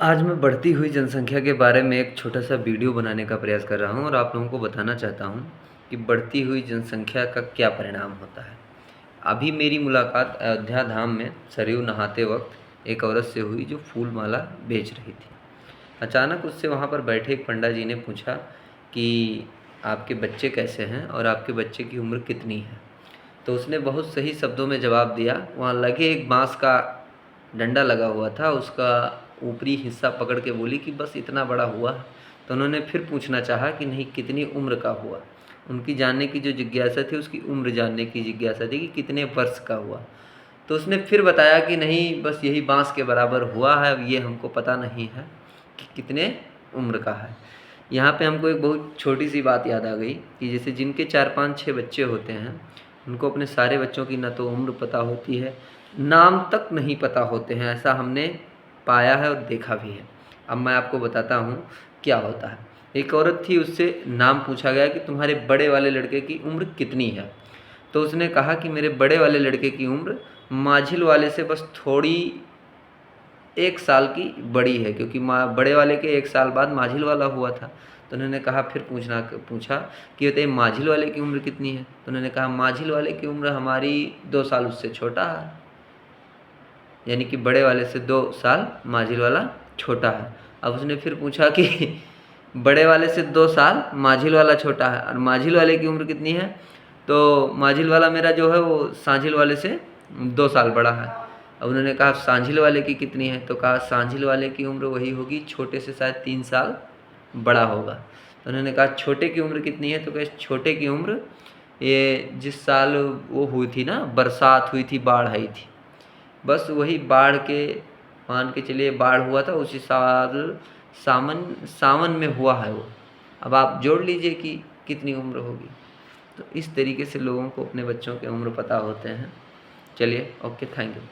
आज मैं बढ़ती हुई जनसंख्या के बारे में एक छोटा-सा वीडियो बनाने का प्रयास कर रहा हूँ और आप लोगों को बताना चाहता हूँ कि बढ़ती हुई जनसंख्या का क्या परिणाम होता है। अभी मेरी मुलाकात अयोध्या धाम में सरयू नहाते वक़्त एक औरत से हुई जो फूल माला बेच रही थी। अचानक उससे वहाँ पर बैठे एक पंडा जी ने पूछा कि आपके बच्चे कैसे हैं और आपके बच्चे की उम्र कितनी है? तो उसने बहुत सही शब्दों में जवाब दिया। वहाँ लगे एक बाँस का डंडा लगा हुआ था, उसका ऊपरी हिस्सा पकड़ के बोली कि बस इतना बड़ा हुआ है। तो उन्होंने फिर पूछना चाहा कि नहीं कितनी उम्र का हुआ? उनकी जानने की जो जिज्ञासा थी, उसकी उम्र जानने की जिज्ञासा थी कि कितने वर्ष का हुआ? तो उसने फिर बताया कि नहीं बस यही बाँस के बराबर हुआ है, अब ये हमको पता नहीं है कि कितने उम्र का है। यहाँ पे हमको एक बहुत छोटी-सी बात याद आ गई कि जैसे जिनके 4, 5, 6 बच्चे होते हैं, उनको अपने सारे बच्चों की ना तो उम्र पता होती है, नाम तक नहीं पता होते हैं, ऐसा हमने पाया है और देखा भी है। अब मैं आपको बताता हूँ क्या होता है। एक औरत थी, उससे नाम पूछा गया कि तुम्हारे बड़े वाले लड़के की उम्र कितनी है? तो उसने कहा कि मेरे बड़े वाले लड़के की उम्र माझिल वाले से बस थोड़ी 1 साल की बड़ी है, क्योंकि बड़े वाले के 1 साल बाद माझिल वाला हुआ था। तो उन्होंने कहा फिर पूछा कि बताइए माझिल वाले की उम्र कितनी है? तो उन्होंने कहा माझिल वाले की उम्र हमारी 2 साल उससे छोटा है। यानी कि बड़े वाले से 2 साल माझिल वाला छोटा है। अब उसने फिर पूछा कि बड़े वाले से 2 साल माझिल वाला छोटा है और माझिल वाले की उम्र कितनी है? तो माझिल वाला मेरा जो है वो सांझिल वाले से 2 साल बड़ा है। अब उन्होंने कहा सांझिल वाले की कितनी है? तो कहा सांझिल वाले की उम्र वही होगी, छोटे से शायद 3 साल बड़ा होगा। तो उन्होंने कहा छोटे की उम्र कितनी है? तो कहे छोटे की उम्र ये जिस साल वो हुई थी ना, बरसात हुई थी, बाढ़ आई थी, बस वही बाढ़ के, मान के चलिए बाढ़ हुआ था उसी साल सावन में हुआ है वो। अब आप जोड़ लीजिए कि कितनी उम्र होगी। तो इस तरीके से लोगों को अपने बच्चों की उम्र पता होते हैं। चलिए, ओके, थैंक यू।